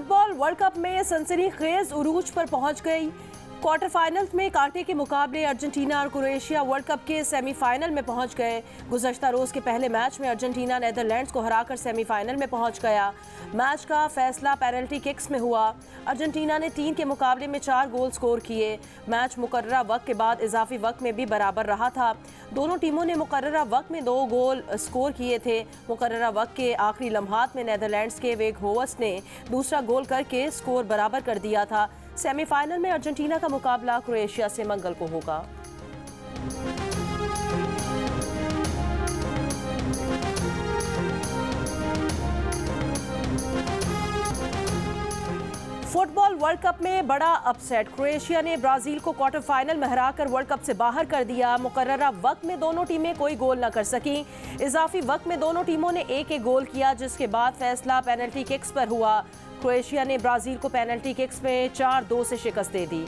Football world cup में सनसनीखेज उरूज पर पहुंच गई। क्वार्टर फाइनल्स में कांटे के मुकाबले अर्जेंटीना और क्रोएशिया वर्ल्ड कप के सेमीफाइनल में पहुंच गए। गुज़श्ता रोज़ के पहले मैच में अर्जेंटीना नीदरलैंड्स को हराकर सेमीफाइनल में पहुंच गया। मैच का फैसला पेनल्टी किक्स में हुआ। अर्जेंटीना ने 3 के मुकाबले में 4 गोल स्कोर किए। मैच मुकर्ररा वक्त के बाद इजाफी वक्त में भी बराबर रहा था। दोनों टीमों ने मुकर्ररा वक्त में 2 गोल स्कोर किए थे। मुकर्ररा वक्त के आखिरी लम्हात में नीदरलैंड्स के वेगहोवस ने दूसरा गोल करके स्कोर बराबर कर दिया था। सेमीफाइनल में अर्जेंटीना का मुकाबला क्रोएशिया से मंगल को होगा। फुटबॉल वर्ल्ड कप में बड़ा अपसेट। क्रोएशिया ने ब्राजील को क्वार्टर फाइनल में हराकर वर्ल्ड कप से बाहर कर दिया। मुकर्ररा वक्त में दोनों टीमें कोई गोल न कर सकी। इजाफी वक्त में दोनों टीमों ने एक गोल किया, जिसके बाद फैसला पेनल्टी किक्स पर हुआ। क्रोएशिया ने ब्राजील को पेनल्टी किक्स में 4-2 से शिकस्त दे दी।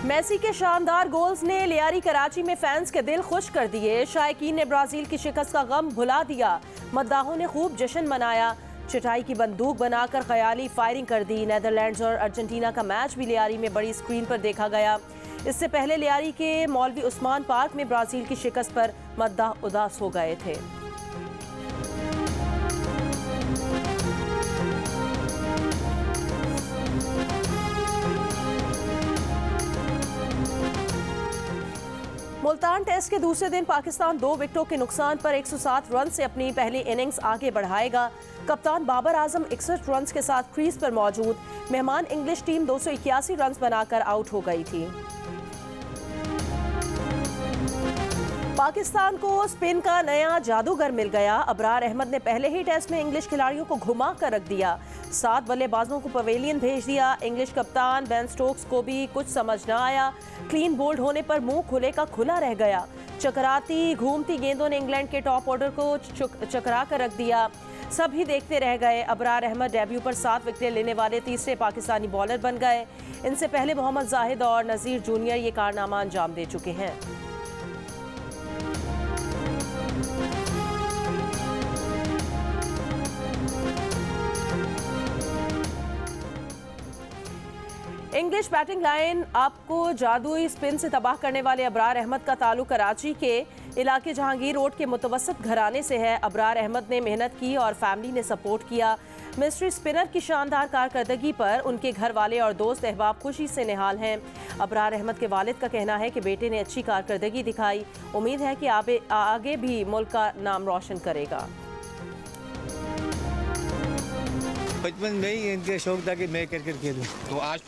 मेसी के शानदार गोल्स ने लियारी कराची में फैंस के दिल खुश कर दिए। शायकीन ने ब्राजील की शिकस्त का गम भुला दिया। मद्दाहों ने खूब जश्न मनाया। चटाई की बंदूक बनाकर ख्याली फायरिंग कर दी। नीदरलैंड्स और अर्जेंटीना का मैच भी लियारी में बड़ी स्क्रीन पर देखा गया। इससे पहले लियारी के मौलवी उस्मान पार्क में ब्राजील की शिकस्त पर मद्दाह उदास हो गए थे। मुल्तान टेस्ट के दूसरे दिन पाकिस्तान 2 विकेटों के नुकसान पर 107 रन से अपनी पहली इनिंग्स आगे बढ़ाएगा। कप्तान बाबर आजम 61 रन के साथ क्रीज पर मौजूद। मेहमान इंग्लिश टीम 281 रन बनाकर आउट हो गई थी। पाकिस्तान को स्पिन का नया जादूगर मिल गया। अबरार अहमद ने पहले ही टेस्ट में इंग्लिश खिलाड़ियों को घुमा कर रख दिया। 7 बल्लेबाजों को पवेलियन भेज दिया। इंग्लिश कप्तान बेन स्टोक्स को भी कुछ समझ न आया। क्लीन बोल्ड होने पर मुंह खुले का खुला रह गया। चकराती घूमती गेंदों ने इंग्लैंड के टॉप ऑर्डर को चकरा कर रख दिया। सभी देखते रह गए। अबरार अहमद डेब्यू पर 7 विकेटें लेने वाले तीसरे पाकिस्तानी बॉलर बन गए। इनसे पहले मोहम्मद जाहिद और नज़ीर जूनियर ये कारनामा अंजाम दे चुके हैं। इंग्लिश बैटिंग लाइन आपको जादुई स्पिन से तबाह करने वाले अबरार अहमद का ताल्लुक कराची के इलाके जहांगीर रोड के मुतवस्सित घराने से है। अबरार अहमद ने मेहनत की और फैमिली ने सपोर्ट किया। मिस्ट्री स्पिनर की शानदार कारकर्दगी पर उनके घर वाले और दोस्त अहबाब खुशी से निहाल हैं। अबरार अहमद के वालिद का कहना है कि बेटे ने अच्छी कारकर्दगी दिखाई। उम्मीद है कि आगे भी मुल्क का नाम रोशन करेगा। बचपन में ही इनके शौक था कि मैं क्रिकेट खेलूं, तो आज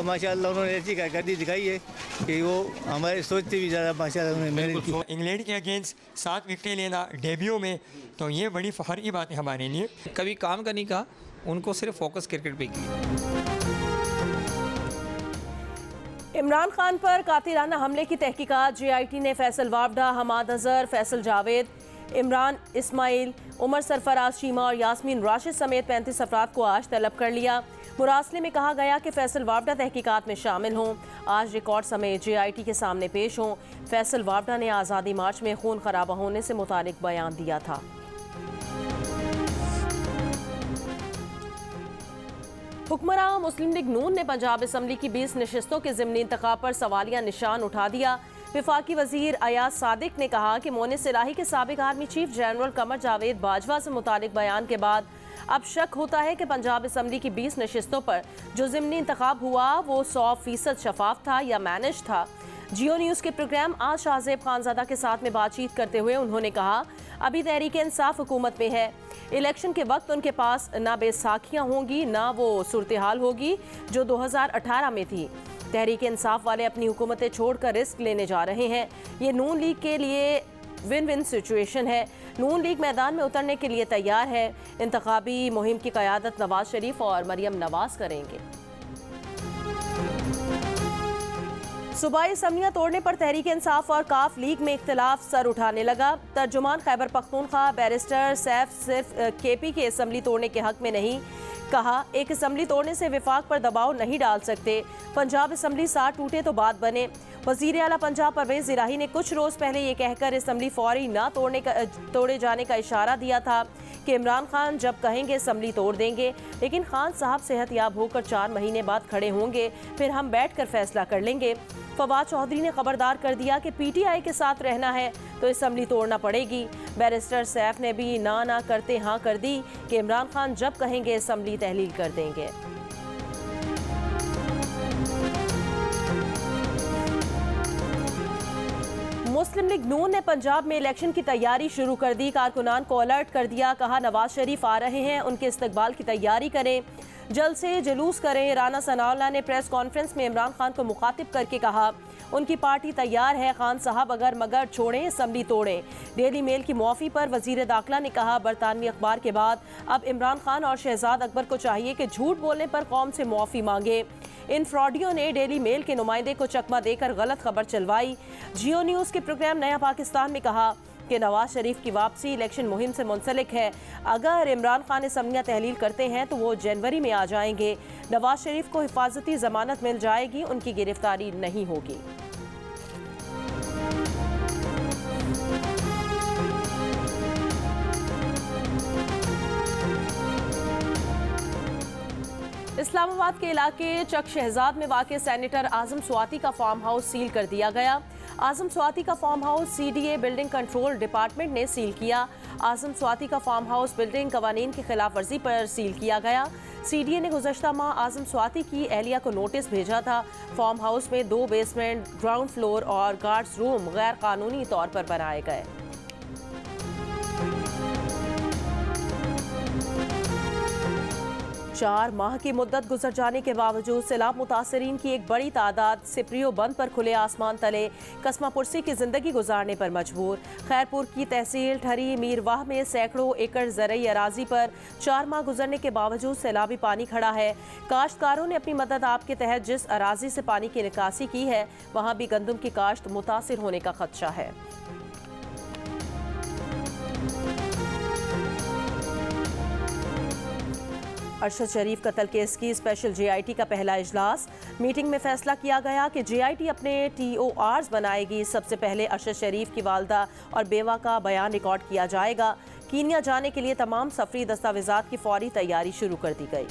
माशाल्लाह उन्होंने ऐसी कारकर्दगी दिखाई है कि वो हमारे सोचते भी ज़्यादा माशाल्लाह उन्होंने मेहनत की। इंग्लैंड के अगेंस्ट 7 विकेटें लेना डेब्यू में, तो ये बड़ी फ़ख्र की बात है हमारे लिए। कभी काम का नहीं कहा, उनको सिर्फ फोकस क्रिकेट पे किया। इमरान खान पर कातिलाना हमले की तहकीकात। JIT ने फैसल वावडा, हमाद अजहर, फैसल जावेद, इमरान इस्माइल, उमर सरफराज चीमा और यास्मीन राशिद समेत 35 अफराद को आज तलब कर लिया। मुरासले में कहा गया कि फैसल वावडा तहकीकात में शामिल हों। आज रिकॉर्ड समेत JIT के सामने पेश हों। फैसल वावडा ने आज़ादी मार्च में खून खराबा होने से मुतालिक बयान दिया था। हुक्मरान मुस्लिम लीग नून ने पंजाब असम्बली की 20 नशिस्तों के ज़िमनी इंतखाब पर सवालिया निशान उठा दिया। वफाकी वजीर अयाज सादिक ने कहा कि मोनिस इलाही के साबिक army chief general Qamar Javed Bajwa से मुतालिक बयान के बाद अब शक होता है कि पंजाब असम्बली की 20 नशिस्तों पर जो ज़िमनी इंतखाब हुआ वो 100% शफाफ था या मैनेज था। जियो न्यूज़ के प्रोग्राम आज शाहजेब खानजादा के साथ में बातचीत करते हुए उन्होंने कहा, अभी तहरीक इंसाफ हुकूमत में है। इलेक्शन के वक्त उनके पास ना बेसाखियाँ होंगी, ना वो सूरत हाल होगी जो 2018 में थी। तहरीक इंसाफ वाले अपनी हुकूमतें छोड़कर रिस्क लेने जा रहे हैं। ये नून लीग के लिए विन विन सिचुएशन है। नून लीग मैदान में उतरने के लिए तैयार है। इंतखाबी मुहिम की क़यादत नवाज शरीफ और मरियम नवाज करेंगे। सूबाई असम्बलियाँ तोड़ने पर तहरीक इंसाफ और काफ लीग में इख्तिलाफ सर उठाने लगा। तर्जुमान खैबर पख्तूनख्वा बैरिस्टर सैफ सिर्फ KP की असम्बली तोड़ने के हक में नहीं, कहा एक असम्बली तोड़ने से विफाक पर दबाव नहीं डाल सकते। पंजाब असम्बली 7 टूटे तो बात बने। वज़ीर आला पंजाब परवेज़ इलाही ने कुछ रोज़ पहले ये कहकर असम्बली फौरी न तोड़े जाने का इशारा दिया था कि इमरान खान जब कहेंगे असम्बली तोड़ देंगे, लेकिन खान साहब सेहतयाब होकर 4 महीने बाद खड़े होंगे, फिर हम बैठ कर फैसला कर लेंगे। फवाद चौधरी ने खबरदार कर दिया कि PTI के साथ रहना है तो असम्बली तोड़ना पड़ेगी। बैरिस्टर सैफ ने भी ना करते हाँ कर दी कि इमरान खान जब कहेंगे असम्बली तहलील कर देंगे। मुस्लिम लीग नून ने पंजाब में इलेक्शन की तैयारी शुरू कर दी। कारकुनान को अलर्ट कर दिया, कहा नवाज शरीफ आ रहे हैं, उनके इस्तकबाल की तैयारी करें, जल्द से जुलूस करें। राना सनाउल्लाह ने प्रेस कॉन्फ्रेंस में इमरान खान को मुखातिब करके कहा उनकी पार्टी तैयार है, खान साहब अगर मगर छोड़ें असम्बली तोड़ें। डेली मेल की मुआफ़ी पर वज़ीर दाखिला ने कहा बरतानवी अखबार के बाद अब इमरान खान और शहजाद अकबर को चाहिए कि झूठ बोलने पर कौम से मुआफ़ी मांगे। इन फ्रॉडियों ने डेली मेल के नुमाइंदे को चकमा देकर गलत खबर चलवाई। जियो न्यूज़ के प्रोग्राम नया पाकिस्तान में कहा कि नवाज शरीफ की वापसी इलेक्शन मुहिम से मुंसलिक है। अगर इमरान खान असम्बलियाँ तहलील करते हैं तो वो जनवरी में आ जाएंगे। नवाज शरीफ को हिफाजती जमानत मिल जाएगी, उनकी गिरफ्तारी नहीं होगी। इस्लामाबाद के इलाके चक शहजाद में वाक़ सेनेटर आज़म स्वाति का फार्म हाउस सील कर दिया गया। आज़म स्वाति का farm house CDA building control department ने सील किया। आज़म स्वाति का फार्म हाउस बिल्डिंग कवानीन की खिलाफ वर्जी पर सील किया गया। CDA ने गुज़श्ता माह आज़म स्वाति की एहलिया को नोटिस भेजा था। फार्म हाउस में 2 बेसमेंट, ग्राउंड फ्लोर और गार्ड्स रूम गैर कानूनी तौर पर बनाए गए। चार माह की मुद्दत गुजर जाने के बावजूद सैलाब मुतासरीन की एक बड़ी तादाद सिपरियो बंद पर खुले आसमान तले कस्मा पुरसी की जिंदगी गुजारने पर मजबूर। खैरपुर की तहसील ठरी मीरवाह में सैकड़ों एकड़ ज़रई अराजी पर 4 माह गुजरने के बावजूद सैलाबी पानी खड़ा है। काश्तकारों ने अपनी मदद आप के तहत जिस अराजी से पानी की निकासी की है वहाँ भी गंदम की काश्त मुतासिर होने का खदशा है। अरशद शरीफ कत्ल केस की स्पेशल JIT का पहला इजलास। मीटिंग में फैसला किया गया कि JIT अपने TORs बनाएगी। सबसे पहले अरशद शरीफ की वालदा और बेवा का बयान रिकॉर्ड किया जाएगा। कीनिया जाने के लिए तमाम सफरी दस्तावेजात की फौरी तैयारी शुरू कर दी गई।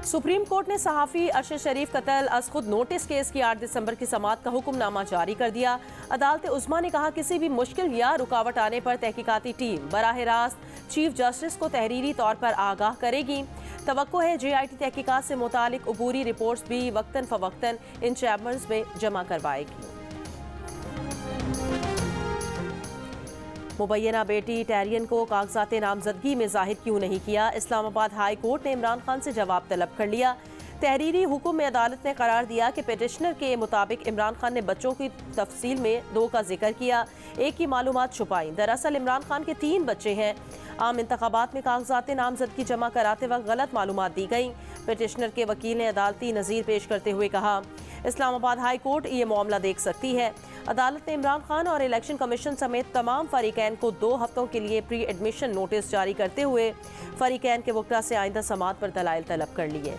सुप्रीम कोर्ट ने सहाफ़ी अरशद शरीफ कत्ल अज खुद नोटिस केस की 8 दिसंबर की समाअत का हुक्मनामा जारी कर दिया। अदालत उज़्मा ने कहा किसी भी मुश्किल या रुकावट आने पर तहकीकाती टीम बराह रास्त चीफ जस्टिस को तहरीरी तौर पर आगाह करेगी। तवक्को है JIT तहकीकात से मुतालिक अबूरी रिपोर्ट्स भी वक्तन फ़वक्तन इन चैम्बर्स में जमा करवाएगी। मुबैना बेटी टैरियन को कागजात नामजदगी में जाहिर क्यों नहीं किया? इस्लामाबाद हाई कोर्ट ने इमरान खान से जवाब तलब कर लिया। तहरीरी हुक्म में अदालत ने करार दिया कि पिटिशनर के मुताबिक इमरान खान ने बच्चों की तफसील में 2 का जिक्र किया, एक की मालूमात छुपाई। दरअसल इमरान खान के 3 बच्चे हैं। आम इंतखाबात में कागजात नामजदगी जमा कराते वक्त गलत मालूमात दी गई। पिटिशनर के वकील ने अदालती नज़ीर पेश करते हुए कहा इस्लामाबाद हाई कोर्ट ये मामला देख सकती है। अदालत ने इमरान खान और इलेक्शन कमीशन समेत तमाम फरीकैन को 2 हफ्तों के लिए प्री एडमिशन नोटिस जारी करते हुए फरीकैन के वक्ता से आइंदा समाअत पर दलाइल तलब कर लिए।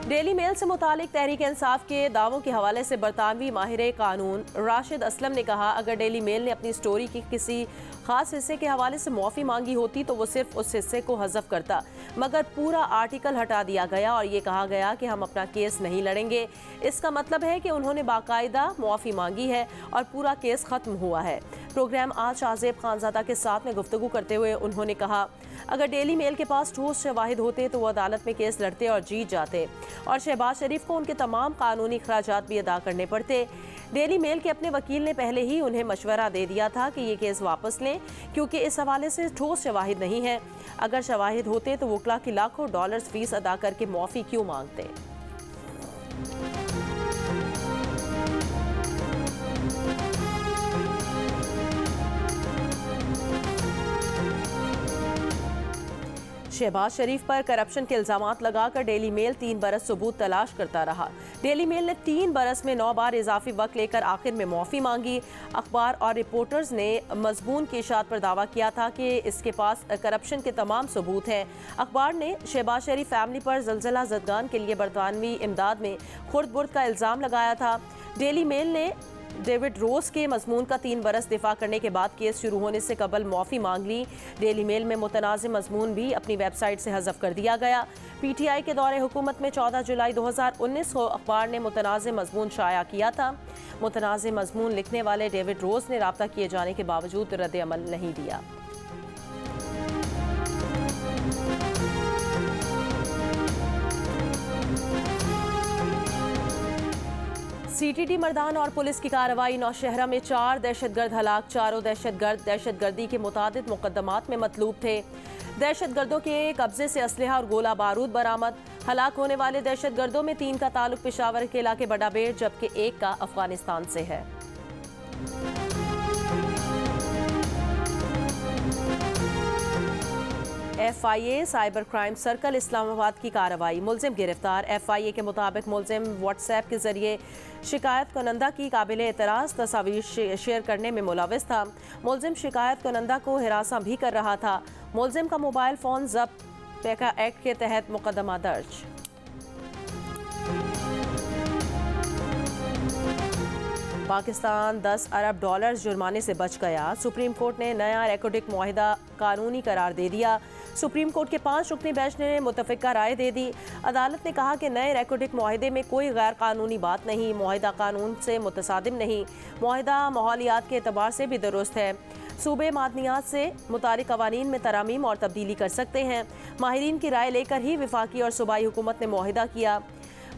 डेली मेल से मुतालिक तहरीक इंसाफ के दावों के हवाले से बरतानवी माहिर कानून राशिद असलम ने कहा अगर डेली मेल ने अपनी स्टोरी की किसी खास हिस्से के हवाले से मुआफ़ी मांगी होती तो वो सिर्फ उस हिस्से को हज़फ करता, मगर पूरा आर्टिकल हटा दिया गया और ये कहा गया कि हम अपना केस नहीं लड़ेंगे। इसका मतलब है कि उन्होंने बाकायदा मुआफ़ी मांगी है और पूरा केस ख़त्म हुआ है। प्रोग्राम आज आज़ेब खानज़ादा के साथ में गुफ्तगू करते हुए उन्होंने कहा अगर डेली मेल के पास ठोस शवाहिद होते तो वो अदालत में केस लड़ते और जीत जाते और शहबाज शरीफ को उनके तमाम कानूनी अखराजात भी अदा करने पड़ते। डेली मेल के अपने वकील ने पहले ही उन्हें मशवरा दे दिया था कि ये केस वापस लें क्योंकि इस हवाले से ठोस शवाहिद नहीं है। अगर शवाहिद होते तो वकला की लाखों डॉलर्स फीस अदा करके मुआफ़ी क्यों मांगते। शहबाज शरीफ पर करप्शन के इल्जामात लगाकर डेली मेल 3 बरस सबूत तलाश करता रहा। डेली मेल ने 3 बरस में 9 बार इजाफी वक्त लेकर आखिर में माफ़ी मांगी। अखबार और रिपोर्टर्स ने मजमून की इशात पर दावा किया था कि इसके पास करप्शन के तमाम सबूत हैं। अखबार ने शहबाज शरीफ फैमिली पर ज़लज़ला ज़दगान के लिए बरतानवी इमदाद में खुर्द बुर्द का इल्ज़ाम लगाया था। डेली मेल ने डेविड रोज के मजमून का 3 बरस दिफा करने के बाद केस शुरू होने से कबल माफ़ी मांग ली। डेली मेल में मुतनाज़ मजमून भी अपनी वेबसाइट से हज़फ कर दिया गया। PTI के दौरे हुकूमत में 14 जुलाई 2019 को अखबार ने मुतनाज़ मजमून शाया किया था। मुतनाज़ मजमून लिखने वाले डेविड रोज ने राब्ता किए जाने के बावजूद रद्द अमल नहीं दिया। CTD मर्दान और पुलिस की कार्रवाई। नौशहरा में 4 दहशतगर्द हलाक। चारों दहशतगर्द दहशतगर्दी के मुतादिद मुकदमात में मतलूब थे। दहशतगर्दों के कब्जे से असलहा और गोला बारूद बरामद। हलाक होने वाले दहशतगर्दों में 3 का ताल्लुक पेशावर के इलाके बड़ाबेड़ जबकि 1 का अफगानिस्तान से है। FIA cyber crime circle Islamabad की कार्रवाई। मुलजिम गिरफ्तार। FIA के मुताबिक मुलजिम व्हाट्सएप के जरिए शिकायत कुनंदा की काबिल एतराज़ तस्वीर शेयर करने में मुलविस था। मुलजिम शिकायत कुनंदा को हिरासा भी कर रहा था। मुलजिम का मोबाइल फ़ोन जब्त। पैका एक्ट के तहत मुकदमा दर्ज। पाकिस्तान 10 अरब डॉलर जुर्माने से बच गया। सुप्रीम कोर्ट ने नया रेकोडिक मुआहिदा कानूनी करार दे दिया। सुप्रीम कोर्ट के 5 रुकनी बेंच ने मुतफ़िका राय दे दी। अदालत ने कहा कि नए रेकोडिक मुआहिदे में कोई गैर कानूनी बात नहीं। मुआहिदा कानून से मुतसादिम नहीं। मुआहिदा माहौलियात के एतबार से भी दुरुस्त है। सूबे मादनियात से मुतालिक कवानीन में तरामीम और तब्दीली कर सकते हैं। माहिरीन की राय लेकर ही वफाकी और सूबाई हुकूमत ने मुआहिदा किया।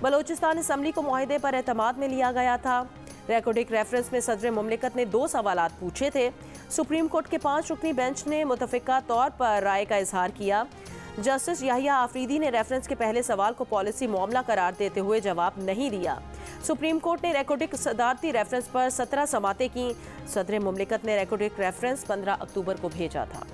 बलोचिस्तान असम्बली को मुआहिदे पर एतमाद में लिया गया था। रेकोडिक रेफरेंस में सदर मुमलिकत ने 2 सवालात पूछे थे। सुप्रीम कोर्ट के 5 रुकनी बेंच ने मुतफ़िका तौर पर राय का इजहार किया। जस्टिस याहिया आफरीदी ने रेफरेंस के पहले सवाल को पॉलिसी मामला करार देते हुए जवाब नहीं दिया। सुप्रीम कोर्ट ने रेकोडिक सदारती रेफरेंस पर 17 समातें की। सदर मुमलिकत ने रेकोडिक रेफरेंस 15 अक्टूबर को भेजा था।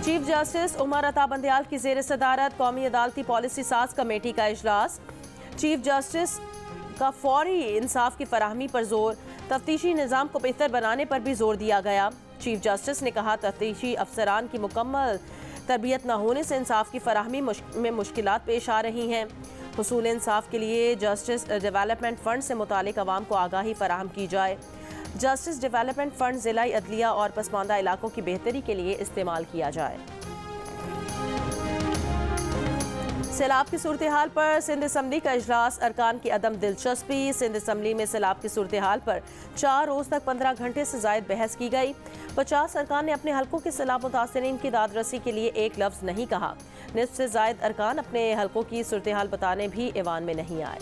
चीफ जस्टिस उमर अता बंदयाल की ज़ेर सदारत कौमी अदालती पॉलिसी साज कमेटी का इजलास। चीफ जस्टिस का फौरी इंसाफ की फराहमी पर जोर। तफ्तीशी निज़ाम को बेहतर बनाने पर भी जोर दिया गया। चीफ जस्टिस ने कहा तफ्तीशी अफसरान की मुकम्मल तरबियत न होने से इंसाफ की फराहमी में मुश्किलात पेश आ रही हैं। हुसूल इंसाफ के लिए जस्टिस डेवलपमेंट फ़ंड से मुतालिक अवाम को आगाही फराहम की जाए। जस्टिस डेवलपमेंट फ़ंड ज़िला अदलिया और पसमानदा इलाकों की बेहतरी के लिए इस्तेमाल किया जाए। सैलाब की सूरत हाल पर सिंध असम्बली का इजलास। अरकान की अदम दिलचस्पी। सिंध असम्बली में सैलाब की सूरत हाल पर 4 रोज़ तक 15 घंटे से ज़ायद बहस की गई। 50 अरकान ने अपने हल्कों के सैलाब मुतासरीन की दादरसी के लिए एक लफ्ज़ नहीं कहा। निस्फ से ज़ायद अरकान अपने हल्कों की सूरत हाल बताने भी ऐवान में नहीं आए।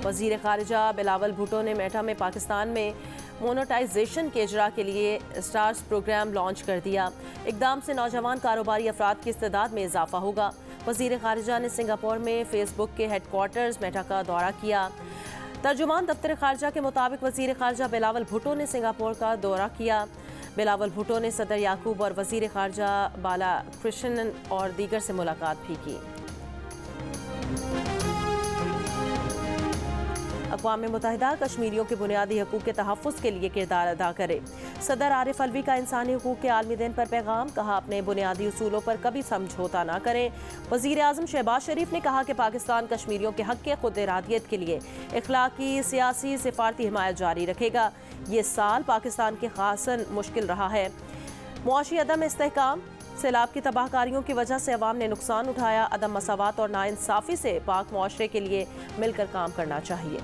वज़ीर ख़ारिजा बिलावल भुट्टो ने मेटा में पाकिस्तान में मोनेटाइजेशन के इजरा के लिए स्टार्स प्रोग्राम लॉन्च कर दिया। इक़दाम से नौजवान कारोबारी अफराद की इस्तेदाद में इजाफा होगा। वज़ीर ख़ारिजा ने सिंगापुर में फेसबुक के हेडक्वार्टर्स मेटा का दौरा किया। तर्जुमान दफ्तर ख़ारिजा के मुताबिक वज़ीर ख़ारिजा बिलावल भुट्टो ने सिंगापुर का दौरा किया। बिलावल भुट्टो ने सदर याकूब और वज़ीर ख़ारिजा बाला कृष्णन और दीगर से मुलाकात भी की। अक़वाम मुत्तहिदा कश्मीरियों के बुनियादी हकूक़ के तहफ़्फ़ुज़ के लिए किरदार अदा करे। सदर आरिफ अलवी का इंसानी हकूक़ के आलमी दिन पर पैगाम। कहा अपने बुनियादी उसूलों पर कभी समझौता ना करें। वज़ीर आज़म शहबाज शरीफ ने कहा कि पाकिस्तान कश्मीरियों के हक़ के खुद इरादियत के लिए इखलाकी सियासी सिफारती हिमायत जारी रखेगा। ये साल पाकिस्तान के खासन मुश्किल रहा है। मुआशी अदम इस्तेहकाम। सैलाब की तबाहकारियों की वजह से अवाम ने नुकसान उठाया। अदम मसावात और नाइंसाफ़ी से पाक मुआशरे के लिए मिलकर काम करना चाहिए।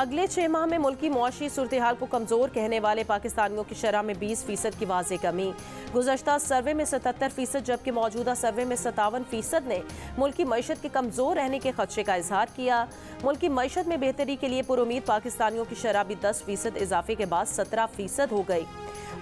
अगले 6 माह में मुल्क की मुआशी सूरत-ए-हाल को कमज़ोर कहने वाले पाकिस्तानियों की शरह में 20% की वाज़ेह कमी। गुज़श्ता सर्वे में 77% जबकि मौजूदा सर्वे में 57% ने मुल्क की मईशत के कमज़ोर रहने के खदशे का इजहार किया। मुल्क की मईशत में बेहतरी के लिए पुरुमीद पाकिस्तानियों की शरह भी 10% इजाफे के बाद 17% हो गई।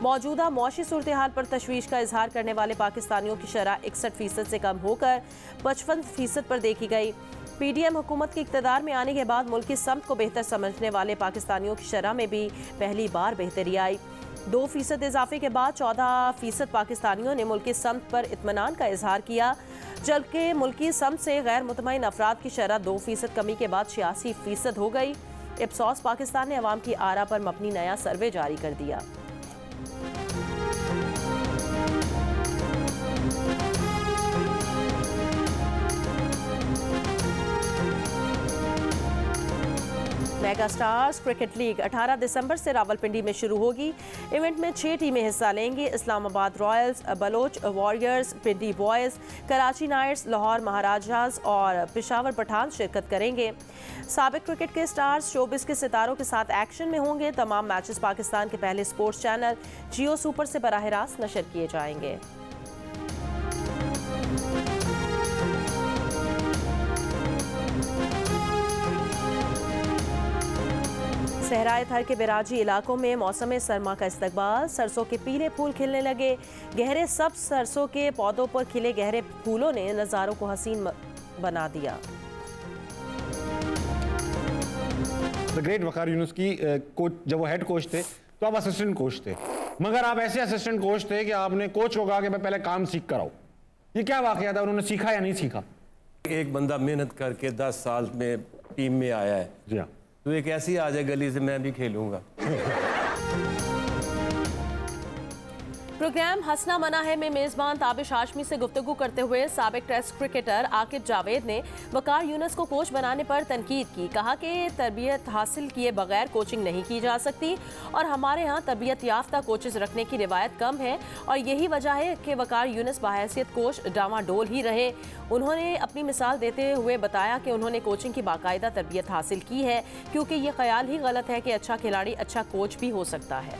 मौजूदा मुआशी सूरत-ए-हाल पर तशवीश का इजहार करने वाले पाकिस्तानियों की शरह 61% से कम होकर 55% पर देखी गई। PDM हुकूमत के इक़्तिदार में आने के बाद मुल्क की समत को बेहतर समझने वाले पाकिस्तानियों की शरह में भी पहली बार बेहतरी आई। 2% इजाफे के बाद 14% पाकिस्तानियों ने मुल्क की समत पर इत्मीनान का इजहार किया, जबकि मुल्क की समत से गैर मुतमईन अफराद की शरह 2% कमी के बाद 86% हो गई। इप्सॉस पाकिस्तान ने अवाम की आरा पर मबनी नया सर्वे जारी कर दिया। मेगा स्टार्स क्रिकेट लीग 18 दिसंबर से रावलपिंडी में शुरू होगी। इवेंट में 6 टीमें हिस्सा लेंगी। इस्लामाबाद रॉयल्स, बलोच वॉरियर्स, पिंडी बॉयज़, कराची नाइट्स, लाहौर महाराजाज और पेशावर पठान शिरकत करेंगे। साबिक क्रिकेट के स्टार्स शोबिस के सितारों के साथ एक्शन में होंगे। तमाम मैचेस पाकिस्तान के पहले स्पोर्ट्स चैनल जियो सुपर से बराह रास्त नशर किए जाएंगे। सहराए थर के बिराजी इलाकों में मौसम सरमा का इस्तकबाल। सरसों के पीले फूल खिलने लगे। गहरे सब सरसों के पौधों पर खिले गहरे फूलों ने नज़ारों को हसीन बना दिया। ग्रेट वकार यूनुस की कोच, जब वो हेड कोच थे तो आप असिस्टेंट कोच थे, मगर आप ऐसे असिस्टेंट कोच थे कि आपने कोच को कहा कि मैं पहले काम सीख कर आऊं। ये क्या वाकया था, उन्होंने सीखा या नहीं सीखा? एक बंदा मेहनत करके 10 साल में टीम में आया है, जी हाँ, तो एक ऐसी आ जाए गली से मैं भी खेलूंगा। प्रोग्राम हंसना मना है में मेज़बान ताबिश हाशमी से गुफ्तगू करते हुए साबिक टेस्ट क्रिकेटर आकिब जावेद ने वकार यूनुस को कोच बनाने पर तनकीद की। कहा कि तरबियत हासिल किए बगैर कोचिंग नहीं की जा सकती और हमारे यहाँ तरबियत याफ्ता कोचेस रखने की रिवायत कम है और यही वजह है कि वकार यूनुस बाहैसियत कोच डामाडोल ही रहे। उन्होंने अपनी मिसाल देते हुए बताया कि उन्होंने कोचिंग की बाकायदा तरबियत हासिल की है, क्योंकि ये ख्याल ही गलत है कि अच्छा खिलाड़ी अच्छा कोच भी हो सकता है।